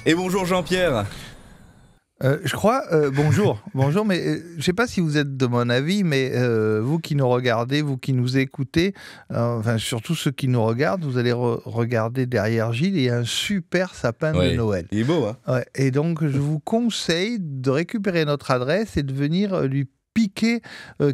Et bonjour Jean-Pierre. Je crois, bonjour, mais je ne sais pas si vous êtes de mon avis, mais vous qui nous regardez, vous qui nous écoutez, enfin surtout ceux qui nous regardent, vous allez regarder derrière Gilles, il y a un super sapin de Noël. Il est beau, hein. Ouais, et donc je vous conseille de récupérer notre adresse et de venir lui piquer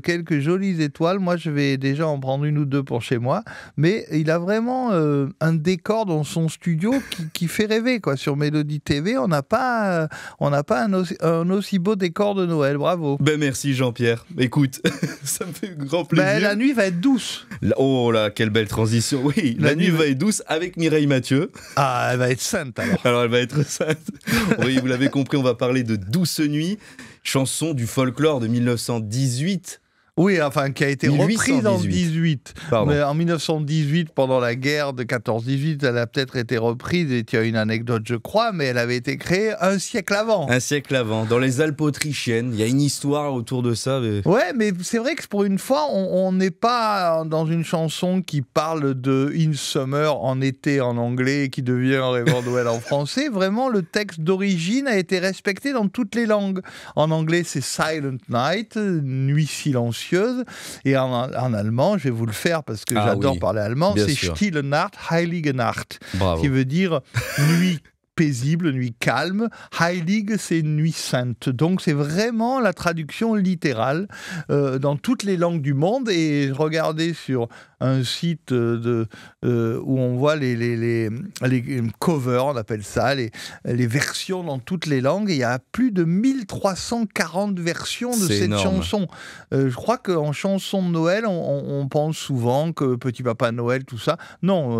quelques jolies étoiles. Moi, je vais déjà en prendre une ou deux pour chez moi, mais il a vraiment un décor dans son studio qui fait rêver, quoi. Sur Mélodie TV, on n'a pas un aussi beau décor de Noël. Bravo. Ben merci Jean-Pierre. Écoute, ça me fait grand plaisir. Ben, la nuit va être douce. Oh là, quelle belle transition. Oui, la nuit va être douce avec Mireille Mathieu. Ah, elle va être sainte alors. Alors elle va être sainte. Oui, vous l'avez compris, on va parler de Douce Nuit, chanson du folklore de 1918. Oui, enfin, qui a été reprise en 18. Pardon. Mais en 1918, pendant la guerre de 14-18, elle a peut-être été reprise, et il y a une anecdote, je crois, mais elle avait été créée un siècle avant. Un siècle avant, dans les Alpes autrichiennes. Il y a une histoire autour de ça. Mais... Ouais, mais c'est vrai que pour une fois, on n'est pas dans une chanson qui parle de In Summer en été en anglais et qui devient Rêveur Noël en français. Vraiment, le texte d'origine a été respecté dans toutes les langues. En anglais, c'est Silent Night, nuit silencieuse. Et en allemand, je vais vous le faire parce que j'adore parler allemand, c'est Stille Nacht, Heilige Nacht, qui veut dire nuit paisible, nuit calme. Heilig, c'est nuit sainte. Donc, c'est vraiment la traduction littérale dans toutes les langues du monde. Et regardez sur un site où on voit les covers, on appelle ça, les versions dans toutes les langues. Et il y a plus de 1340 versions de cette chanson. Je crois qu'en chanson de Noël, on pense souvent que Petit Papa Noël, tout ça. Non,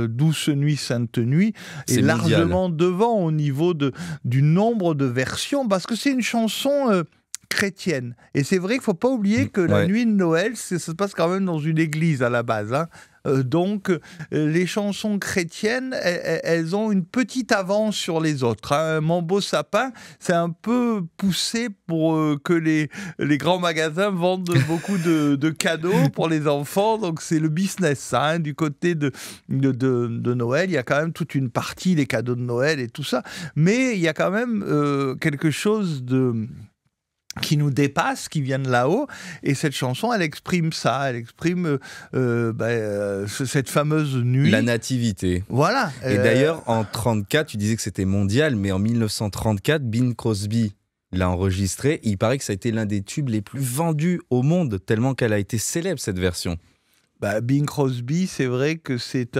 Douce Nuit, Sainte Nuit est largement devant au niveau du nombre de versions, parce que c'est une chanson chrétienne. Et c'est vrai qu'il ne faut pas oublier que la nuit de Noël, ça se passe quand même dans une église à la base, hein. Donc, les chansons chrétiennes, elles ont une petite avance sur les autres, hein. Mon beau sapin, c'est un peu poussé pour que les grands magasins vendent beaucoup de cadeaux pour les enfants. Donc, c'est le business, ça, hein. Du côté de Noël, il y a quand même toute une partie des cadeaux de Noël et tout ça. Mais il y a quand même quelque chose qui nous dépasse, qui vient de là-haut, et cette chanson, elle exprime ça, elle exprime cette fameuse nuit. La nativité. Voilà. Et d'ailleurs, en 1934, tu disais que c'était mondial, mais en 1934, Bing Crosby l'a enregistré, il paraît que ça a été l'un des tubes les plus vendus au monde, tellement qu'elle a été célèbre, cette version. Bing Crosby, c'est vrai que c'est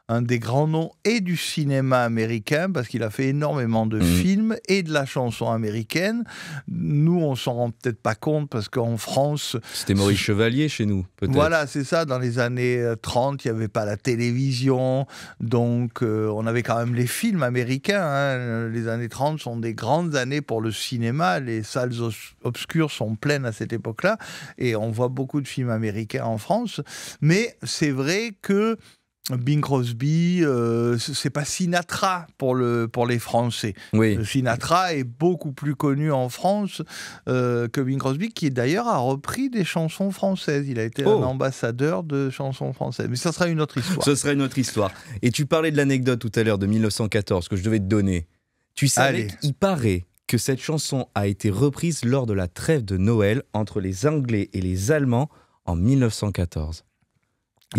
un des grands noms et du cinéma américain, parce qu'il a fait énormément de films et de la chanson américaine. Nous, on s'en rend peut-être pas compte, parce qu'en France... C'était Maurice Chevalier chez nous, peut-être. Voilà, c'est ça. Dans les années 30, il n'y avait pas la télévision, donc on avait quand même les films américains, hein. Les années 30 sont des grandes années pour le cinéma. Les salles obscures sont pleines à cette époque-là, et on voit beaucoup de films américains en France. Mais c'est vrai que Bing Crosby, c'est pas Sinatra pour les Français. Oui. Sinatra est beaucoup plus connu en France que Bing Crosby, qui d'ailleurs a repris des chansons françaises. Il a été un ambassadeur de chansons françaises. Mais ça sera une autre histoire. Ce sera une autre histoire. Et tu parlais de l'anecdote tout à l'heure de 1914 que je devais te donner. Tu savais qu'il paraît que cette chanson a été reprise lors de la trêve de Noël entre les Anglais et les Allemands en 1914.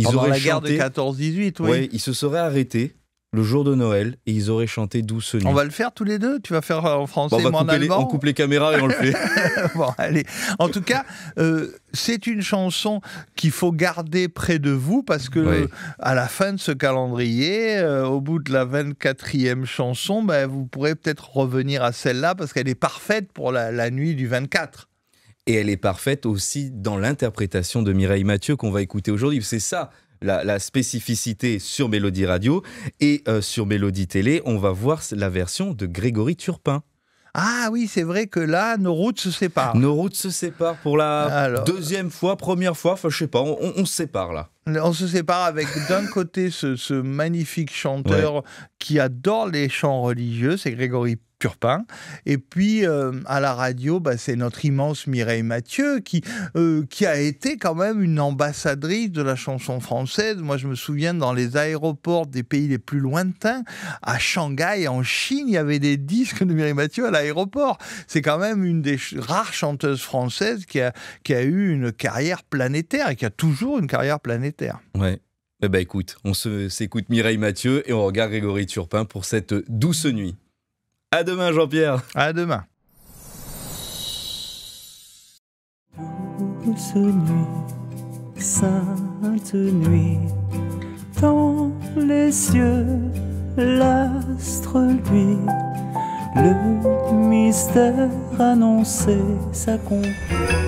Pendant la guerre de 14-18, oui. Oui, ils se seraient arrêtés le jour de Noël et ils auraient chanté Douce Nuit. On va le faire tous les deux. Tu vas faire en français, moi en allemand. On coupe les caméras et on le fait. Bon, allez. En tout cas, c'est une chanson qu'il faut garder près de vous, parce que à la fin de ce calendrier, au bout de la 24e chanson, vous pourrez peut-être revenir à celle-là, parce qu'elle est parfaite pour la nuit du 24. Et elle est parfaite aussi dans l'interprétation de Mireille Mathieu qu'on va écouter aujourd'hui. C'est ça la spécificité sur Mélodie Radio. Et sur Mélodie Télé, on va voir la version de Grégory Turpin. Ah oui, c'est vrai que là, nos routes se séparent. Nos routes se séparent pour la deuxième fois, première fois, enfin je sais pas, on se sépare là. On se sépare avec d'un côté ce magnifique chanteur qui adore les chants religieux, c'est Grégory Turpin. Et puis, à la radio, c'est notre immense Mireille Mathieu qui a été quand même une ambassadrice de la chanson française. Moi, je me souviens, dans les aéroports des pays les plus lointains, à Shanghai, en Chine, il y avait des disques de Mireille Mathieu à l'aéroport. C'est quand même une des rares chanteuses françaises qui a eu une carrière planétaire et qui a toujours une carrière planétaire. Ouais. Eh ben écoute, on s'écoute Mireille Mathieu et on regarde Grégory Turpin pour cette douce nuit. À demain, Jean-Pierre. À demain. Douce nuit, sainte nuit, dans les cieux, l'astre luit, le mystère annoncé s'accomplit.